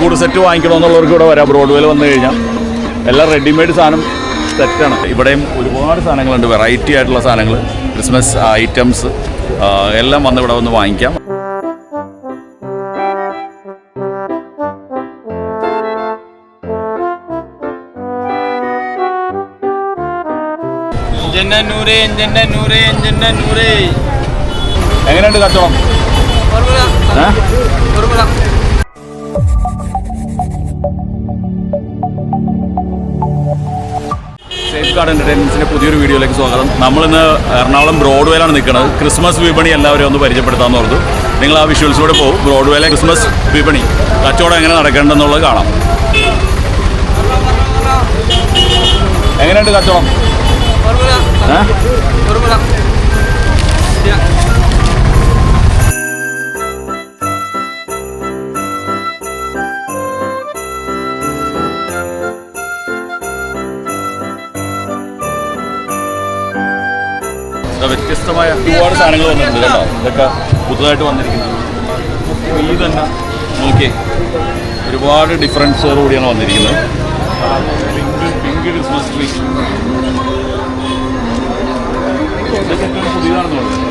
പുൽക്കൂട് സെറ്റ് വാങ്ങിക്കണമെന്നുള്ളവർക്ക് ഇവിടെ വരാം. ബ്രോഡ്വേയിൽ വന്നു കഴിഞ്ഞാൽ എല്ലാം റെഡിമെയ്ഡ് സാധനം സെറ്റാണ്. ഇവിടെയും ഒരുപാട് സാധനങ്ങളുണ്ട്, വെറൈറ്റി ആയിട്ടുള്ള സാധനങ്ങൾ, ക്രിസ്മസ് ഐറ്റംസ് എല്ലാം വന്ന് ഇവിടെ വന്ന് വാങ്ങിക്കാം. എങ്ങനെയുണ്ട് കച്ചവടം? സേഫ് ഗാർഡ് എൻ്റർടൈൻമെൻറ്റ്സിൻ്റെ പുതിയൊരു വീഡിയോയിലേക്ക് സ്വാഗതം. നമ്മളിന്ന് എറണാകുളം ബ്രോഡ്വേയിലാണ് നിൽക്കുന്നത്. ക്രിസ്മസ് വിപണി എല്ലാവരും ഒന്ന് പരിചയപ്പെടുത്താമെന്ന് ഓർത്തു. നിങ്ങൾ ആ വിഷ്വൽസിലൂടെ പോകും. ബ്രോഡ്വേയിലെ ക്രിസ്മസ് വിപണി കച്ചവടം എങ്ങനെ നടക്കേണ്ടതെന്നുള്ളത് കാണാം. എങ്ങനെയുണ്ട് കച്ചവടം? വ്യത്യസ്തമായ ഒരുപാട് സാധനങ്ങൾ വന്നിട്ടുണ്ട് കേട്ടോ. ഇതൊക്കെ പുതുതായിട്ട് വന്നിരിക്കുന്നത്. ഈ തന്നെ നോക്കിയേ, ഒരുപാട് ഡിഫറൻസോട് കൂടിയാണ് വന്നിരിക്കുന്നത്. പിങ്ക് ക്രിസ്മസ് ട്രീ, ഇതൊക്കെ പുതിയതാണെന്ന് തോന്നുന്നത്.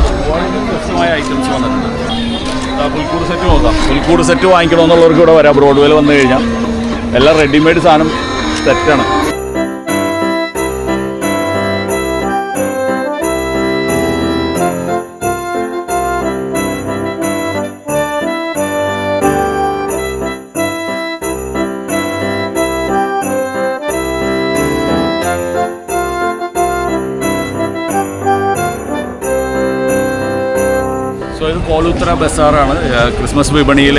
ഒരുപാട് വ്യത്യസ്തമായ ഐറ്റംസ് വന്നിട്ടുണ്ട്. പുൽക്കൂട് സെറ്റ് നോക്കാം. പുൽക്കൂട് സെറ്റ് വാങ്ങിക്കണമെന്നുള്ളവർക്ക് ഇവിടെ വരാം. ബ്രോഡ്വേയിൽ വന്നു കഴിഞ്ഞാൽ എല്ലാം റെഡിമെയ്ഡ് സാധനം സെറ്റാണ്. സോ ഇത് കോലുത്തറ ബസാറാണ്. ക്രിസ്മസ് വിപണിയിൽ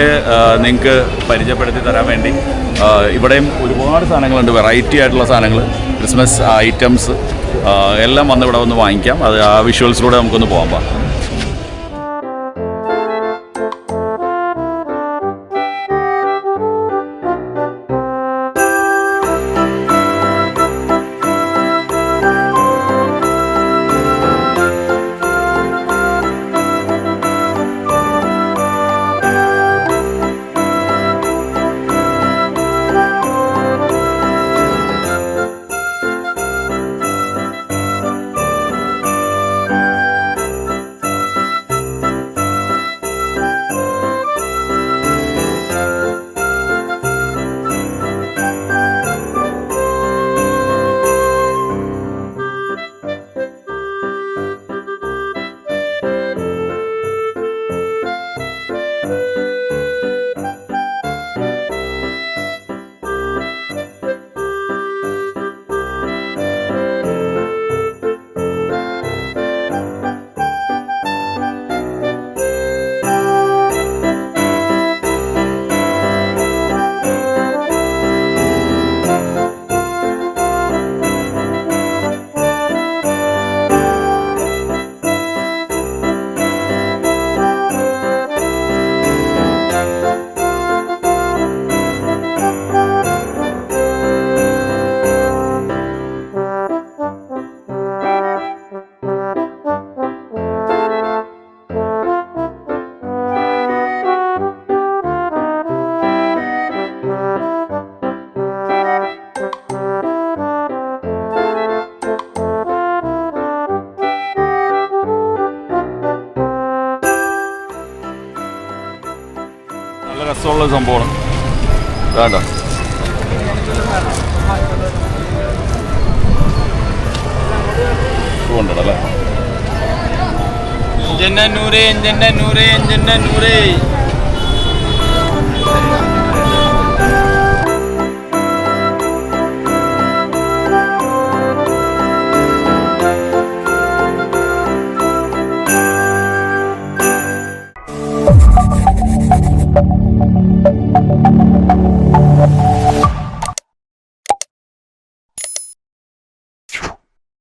നിങ്ങൾക്ക് പരിചയപ്പെടുത്തി തരാൻ വേണ്ടി ഇവിടെയും ഒരുപാട് സാധനങ്ങളുണ്ട്, വെറൈറ്റി ആയിട്ടുള്ള സാധനങ്ങൾ, ക്രിസ്മസ് ഐറ്റംസ് എല്ലാം വന്ന് ഇവിടെ വന്ന് വാങ്ങിക്കാം. അത് ആ വിഷ്വൽസിലൂടെ നമുക്കൊന്ന് പോകാം. നല്ല രസമുള്ള സംഭവമാണ്. വേണ്ട കൊണ്ടല്ലേ